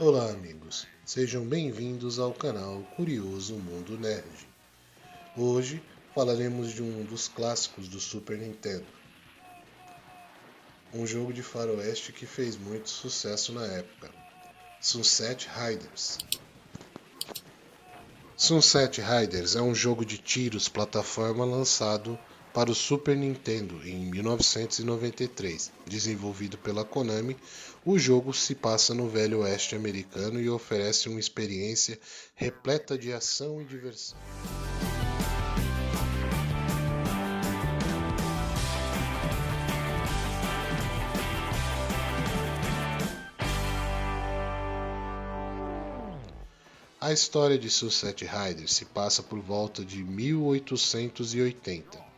Olá, amigos. Sejam bem-vindos ao canal Curioso Mundo Nerd. Hoje falaremos de um dos clássicos do Super Nintendo, um jogo de faroeste que fez muito sucesso na época, Sunset Riders. Sunset Riders é um jogo de tiros plataforma lançado para o Super Nintendo em 1993. Desenvolvido pela Konami, o jogo se passa no Velho Oeste americano e oferece uma experiência repleta de ação e diversão. A história de Sunset Riders se passa por volta de 1880,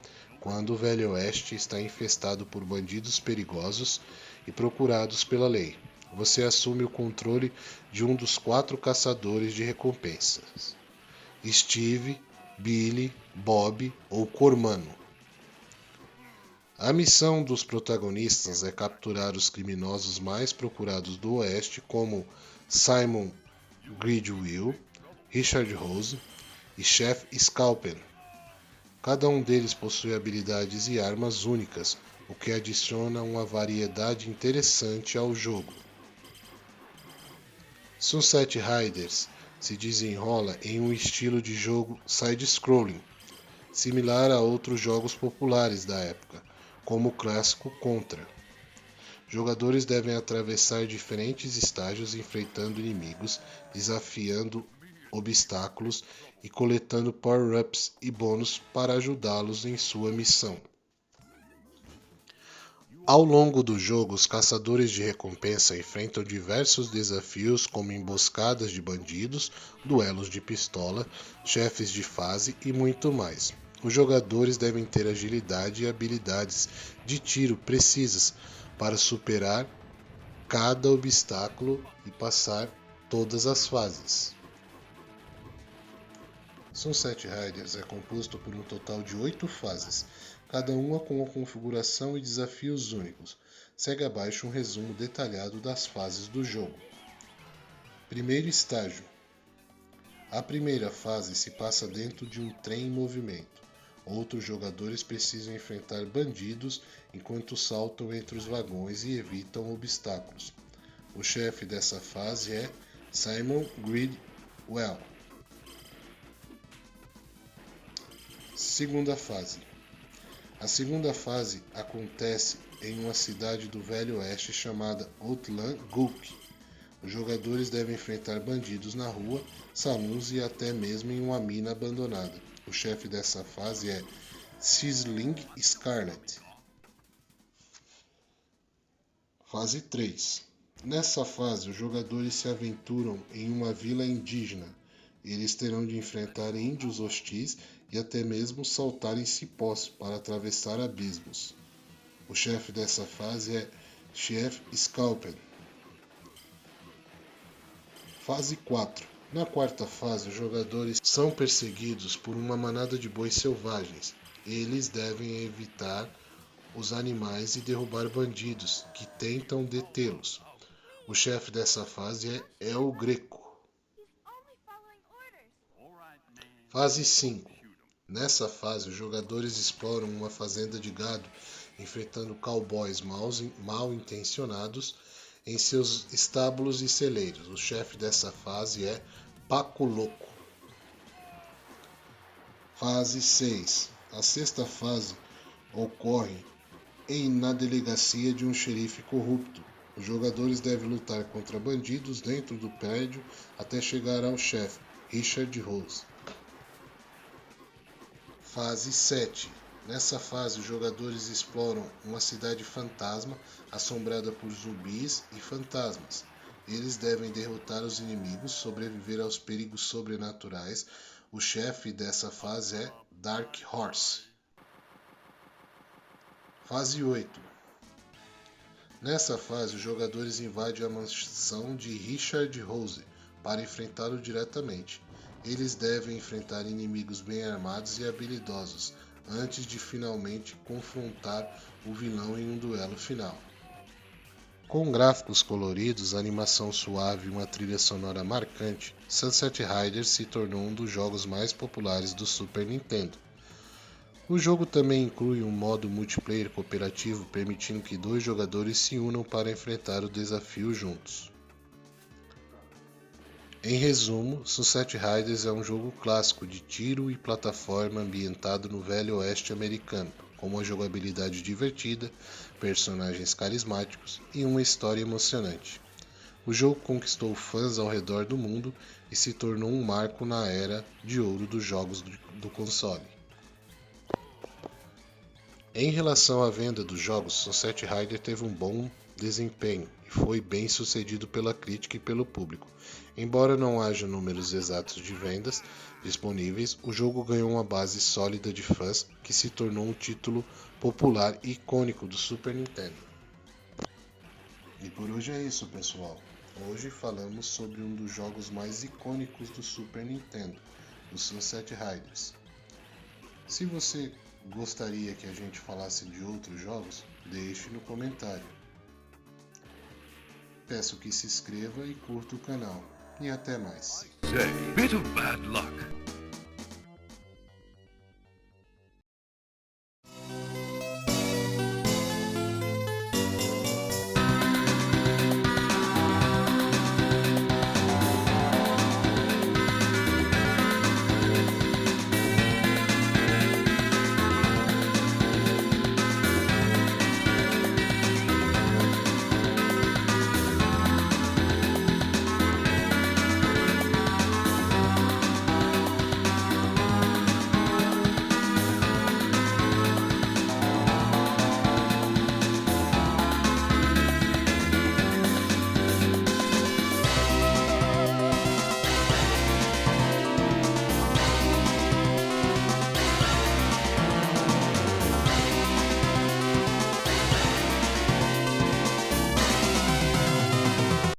quando o Velho Oeste está infestado por bandidos perigosos e procurados pela lei. Você assume o controle de um dos 4 caçadores de recompensas: Steve, Billy, Bob ou Cormano. A missão dos protagonistas é capturar os criminosos mais procurados do Oeste, como Simon Gridwill, Richard Rose e Chef Scalpen. Cada um deles possui habilidades e armas únicas, o que adiciona uma variedade interessante ao jogo. Sunset Riders se desenrola em um estilo de jogo side-scrolling, similar a outros jogos populares da época, como o clássico Contra. Jogadores devem atravessar diferentes estágios enfrentando inimigos, desafiando obstáculos e coletando power-ups e bônus para ajudá-los em sua missão. Ao longo do jogo, os caçadores de recompensa enfrentam diversos desafios como emboscadas de bandidos, duelos de pistola, chefes de fase e muito mais. Os jogadores devem ter agilidade e habilidades de tiro precisas para superar cada obstáculo e passar todas as fases. Sunset Riders é composto por um total de 8 fases, cada uma com uma configuração e desafios únicos. Segue abaixo um resumo detalhado das fases do jogo. Primeiro estágio. A primeira fase se passa dentro de um trem em movimento. Outros jogadores precisam enfrentar bandidos enquanto saltam entre os vagões e evitam obstáculos. O chefe dessa fase é Simon Gridwell. Segunda fase. A segunda fase acontece em uma cidade do Velho Oeste chamada Outland Gulch. Os jogadores devem enfrentar bandidos na rua, salões e até mesmo em uma mina abandonada. O chefe dessa fase é Sizzling Scarlet. Fase 3. Nessa fase, os jogadores se aventuram em uma vila indígena. Eles terão de enfrentar índios hostis e até mesmo saltar em cipós para atravessar abismos. O chefe dessa fase é Chef Scalpen. Fase 4. Na quarta fase, os jogadores são perseguidos por uma manada de bois selvagens. Eles devem evitar os animais e derrubar bandidos que tentam detê-los. O chefe dessa fase é El Greco. Fase 5. Nessa fase, os jogadores exploram uma fazenda de gado, enfrentando cowboys mal intencionados em seus estábulos e celeiros. O chefe dessa fase é Paco Loco. Fase 6. A sexta fase ocorre na delegacia de um xerife corrupto. Os jogadores devem lutar contra bandidos dentro do prédio até chegar ao chefe, Richard Rose. Fase 7. Nessa fase, os jogadores exploram uma cidade fantasma assombrada por zumbis e fantasmas. Eles devem derrotar os inimigos, sobreviver aos perigos sobrenaturais. O chefe dessa fase é Dark Horse. Fase 8. Nessa fase, os jogadores invadem a mansão de Richard Rose para enfrentá-lo diretamente. Eles devem enfrentar inimigos bem armados e habilidosos, antes de finalmente confrontar o vilão em um duelo final. Com gráficos coloridos, animação suave e uma trilha sonora marcante, Sunset Riders se tornou um dos jogos mais populares do Super Nintendo. O jogo também inclui um modo multiplayer cooperativo, permitindo que 2 jogadores se unam para enfrentar o desafio juntos. Em resumo, Sunset Riders é um jogo clássico de tiro e plataforma ambientado no Velho Oeste americano, com uma jogabilidade divertida, personagens carismáticos e uma história emocionante. O jogo conquistou fãs ao redor do mundo e se tornou um marco na era de ouro dos jogos do console. Em relação à venda dos jogos, Sunset Riders teve um bom desempenho e foi bem sucedido pela crítica e pelo público. Embora não haja números exatos de vendas disponíveis, o jogo ganhou uma base sólida de fãs que se tornou um título popular e icônico do Super Nintendo. E por hoje é isso, pessoal. Hoje falamos sobre um dos jogos mais icônicos do Super Nintendo, o Sunset Riders. Se você gostaria que a gente falasse de outros jogos, deixe no comentário. Peço que se inscreva e curta o canal. E até mais. Say, bit of bad luck.